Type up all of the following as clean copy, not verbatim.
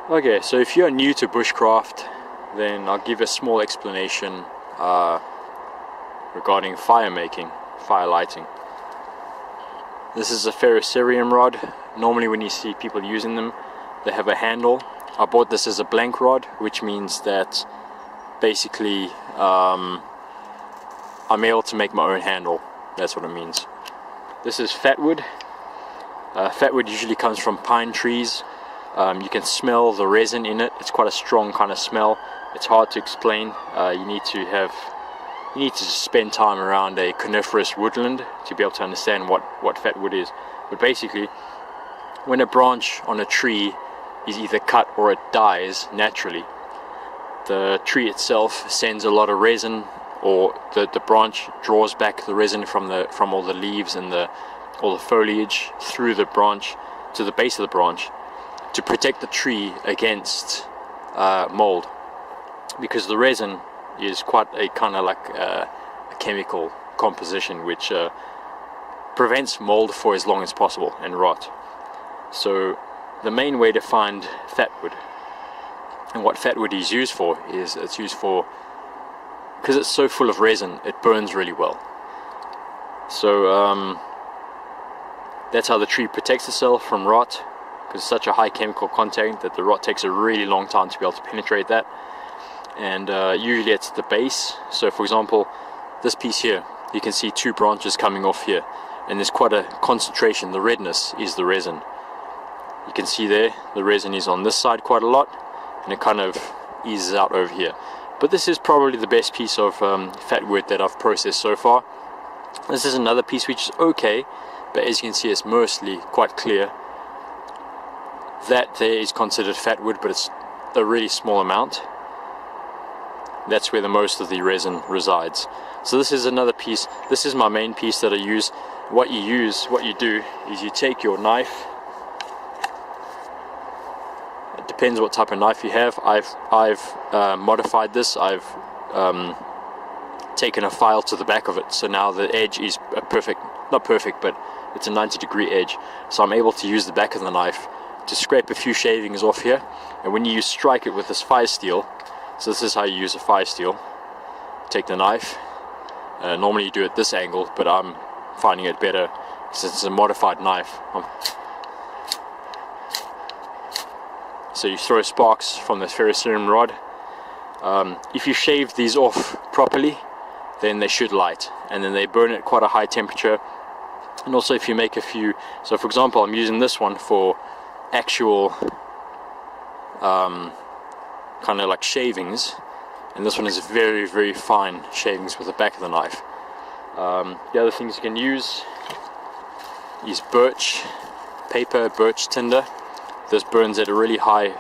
Okay, so if you're new to bushcraft, then I'll give a small explanation regarding fire making, fire lighting. This is a ferrocerium rod. Normally when you see people using them, they have a handle. I bought this as a blank rod, which means that basically I'm able to make my own handle. That's what it means. This is fat wood. Fat wood usually comes from pine trees. You can smell the resin in it. It's quite a strong kind of smell. It's hard to explain. You need to spend time around a coniferous woodland to be able to understand what fat wood is. But basically, when a branch on a tree is either cut or it dies naturally, the tree itself sends a lot of resin, or the branch draws back the resin from all the leaves and all the foliage through the branch to the base of the branch to protect the tree against mold, because the resin is quite a kind of like a chemical composition which prevents mold for as long as possible and rot. So the main way to find fat wood, and what fat wood is used for, is it's used for, because it's so full of resin, it burns really well. So that's how the tree protects itself from rot, because it's such a high chemical content that the rot takes a really long time to be able to penetrate that. And usually it's the base. So for example, this piece here, you can see two branches coming off here, and there's quite a concentration. The redness is the resin. You can see there, the resin is on this side quite a lot, and it kind of eases out over here. But this is probably the best piece of fat wood that I've processed so far. This is another piece which is okay, but as you can see, it's mostly quite clear. That there is considered fat wood, but it's a really small amount. That's where the most of the resin resides. So this is another piece. This is my main piece that I use. What you do is you take your knife. It depends what type of knife you have. I've modified this. I've taken a file to the back of it, so now the edge is a perfect, not perfect, but it's a 90-degree edge. So I'm able to use the back of the knife to scrape a few shavings off here. And when you strike it with this Firesteel, so this is how you use a Firesteel. Take the knife. Normally you do it at this angle, but I'm finding it better since it's a modified knife. So you throw sparks from the ferrocerium rod. If you shave these off properly, then they should light, and then they burn at quite a high temperature. And also if you make a few, so for example, I'm using this one for actual kind of like shavings, and this one is very, very fine shavings with the back of the knife. The other things you can use is birch paper, birch tinder. This burns at a really high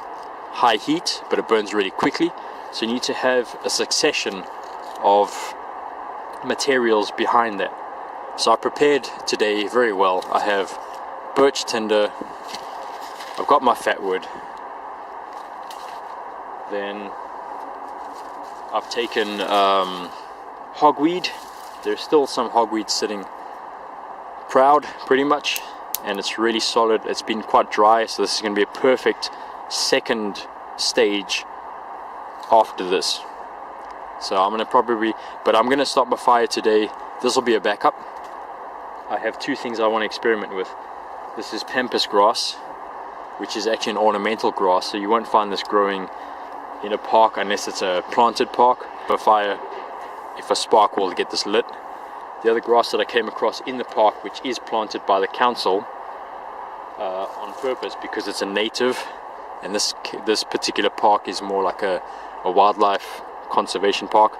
heat, but it burns really quickly, so you need to have a succession of materials behind that. So I prepared today very well. I have birch tinder, I've got my fat wood, then I've taken hogweed. There's still some hogweed sitting proud pretty much, and it's really solid. It's been quite dry, so this is going to be a perfect second stage after this. So I'm going to start my fire today. This will be a backup. I have two things I want to experiment with. This is pampas grass, which is actually an ornamental grass, so you won't find this growing in a park unless it's a planted park. If a spark will get this lit. The other grass that I came across in the park, which is planted by the council on purpose because it's a native, and this particular park is more like a wildlife conservation park.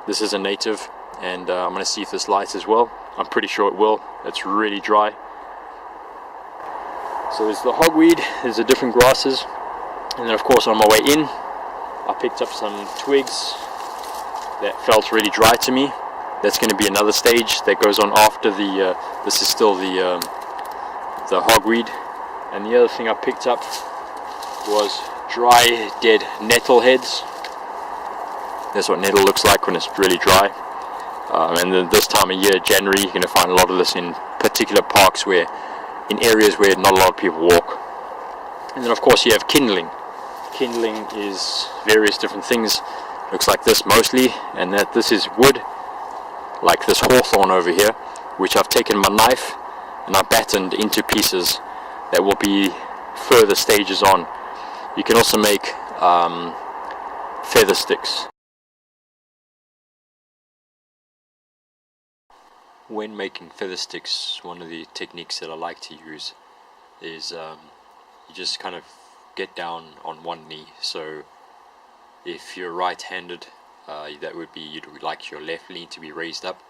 This is a native, and I'm going to see if this lights as well. I'm pretty sure it will. It's really dry. So there's the hogweed, there's the different grasses, and then of course on my way in I picked up some twigs that felt really dry to me. That's going to be another stage that goes on after the this is still the hogweed. And the other thing I picked up was dry dead nettle heads. That's what nettle looks like when it's really dry. And then this time of year, January, you're going to find a lot of this in particular parks, in areas where not a lot of people walk. And then of course you have kindling. kindling is various different things. Looks like this mostly, and that this is wood, like this hawthorn over here, which I've taken my knife and I've battened into pieces that will be further stages on. You can also make feather sticks. When making feather sticks, one of the techniques that I like to use is you just kind of get down on one knee. So if you're right-handed, that would be, you'd like your left knee to be raised up,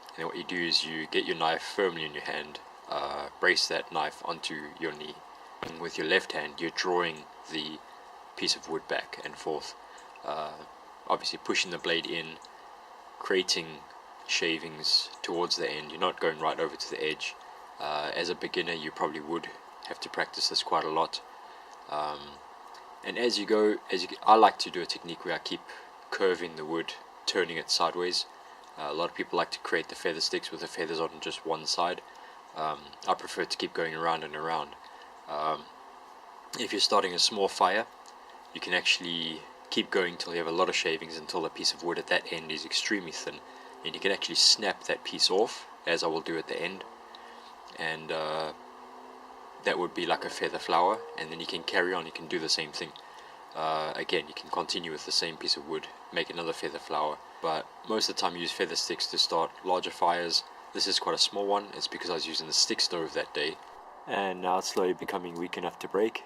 and then what you do is you get your knife firmly in your hand, brace that knife onto your knee, and with your left hand you're drawing the piece of wood back and forth, obviously pushing the blade in, creating shavings towards the end. You're not going right over to the edge. As a beginner you probably would have to practice this quite a lot, and as you go, I like to do a technique where I keep curving the wood, turning it sideways. A lot of people like to create the feather sticks with the feathers on just one side. I prefer to keep going around and around. If you're starting a small fire, you can actually keep going till you have a lot of shavings, until the piece of wood at that end is extremely thin, and you can actually snap that piece off, as I will do at the end, and that would be like a feather flower, and then you can carry on, you can do the same thing. Again, you can continue with the same piece of wood, make another feather flower, but most of the time you use feather sticks to start larger fires. This is quite a small one. It's because I was using the stick stove that day, and now it's slowly becoming weak enough to break.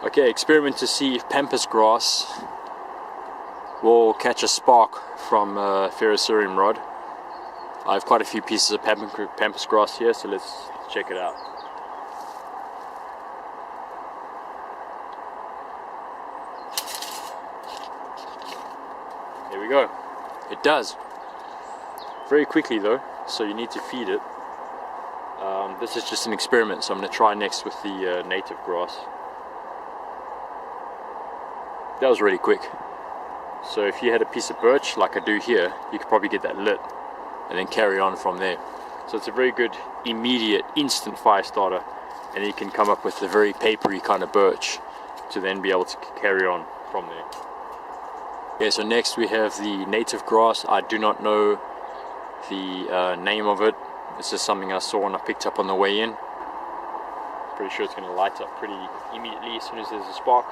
Okay, experiment to see if pampas grass will catch a spark from Ferrocerium rod. I have quite a few pieces of pampas grass here, so let's check it out. There we go. It does. Very quickly though, so you need to feed it. This is just an experiment, so I'm going to try next with the native grass. That was really quick. So if you had a piece of birch like I do here, you could probably get that lit and then carry on from there. So it's a very good immediate instant fire starter, and you can come up with a very papery kind of birch to then be able to carry on from there. Okay, so next we have the native grass. I do not know the name of it. This is something I saw and I picked up on the way in. Pretty sure it's going to light up pretty immediately as soon as there's a spark.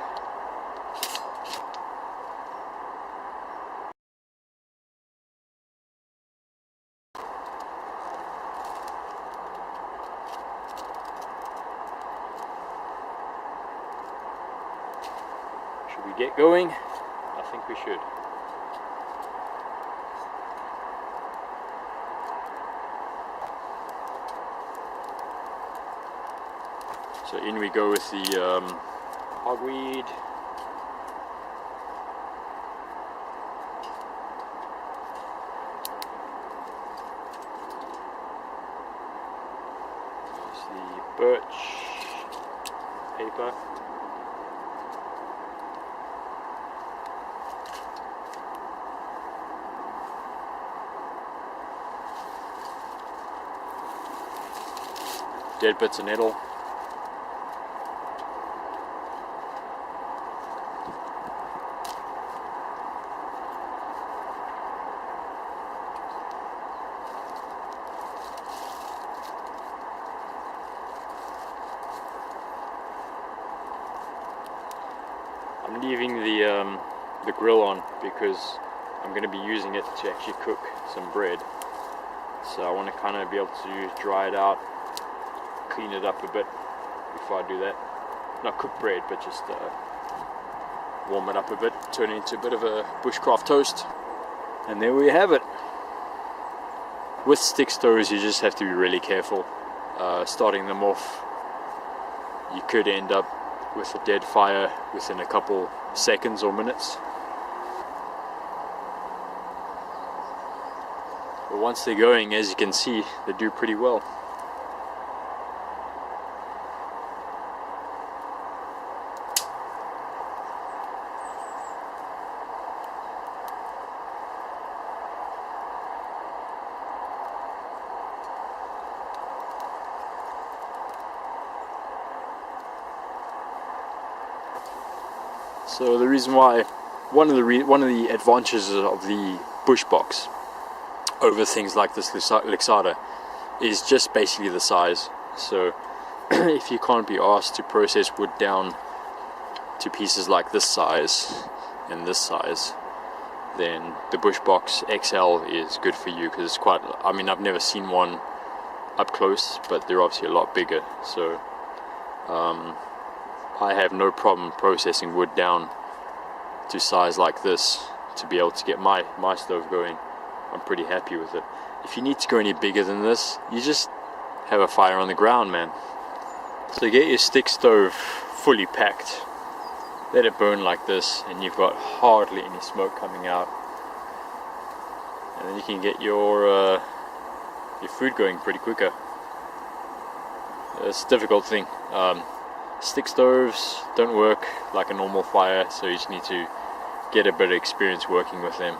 Should we get going? I think we should. So in we go with the hogweed. There's the birch paper. Dead bits of nettle. I'm leaving the grill on because I'm going to be using it to actually cook some bread. So I want to kind of be able to dry it out, clean it up a bit before I do that. Not cook bread, but just warm it up a bit, turn it into a bit of a bushcraft toast. And there we have it. With stick stoves you just have to be really careful. Starting them off, you could end up with a dead fire within a couple seconds or minutes. But once they're going, as you can see, they do pretty well. So the reason why, one of the advantages of the bush box over things like this Lixada is just basically the size. So if you can't be asked to process wood down to pieces like this size and this size, then the Bushbox XL is good for you, because it's quite, I mean, I've never seen one up close, but they're obviously a lot bigger. So I have no problem processing wood down to size like this to be able to get my stove going. I'm pretty happy with it. If you need to go any bigger than this, you just have a fire on the ground, man. So get your stick stove fully packed, let it burn like this, and you've got hardly any smoke coming out, and then you can get your food going pretty quicker. It's a difficult thing. Stick stoves don't work like a normal fire, so you just need to get a bit of experience working with them.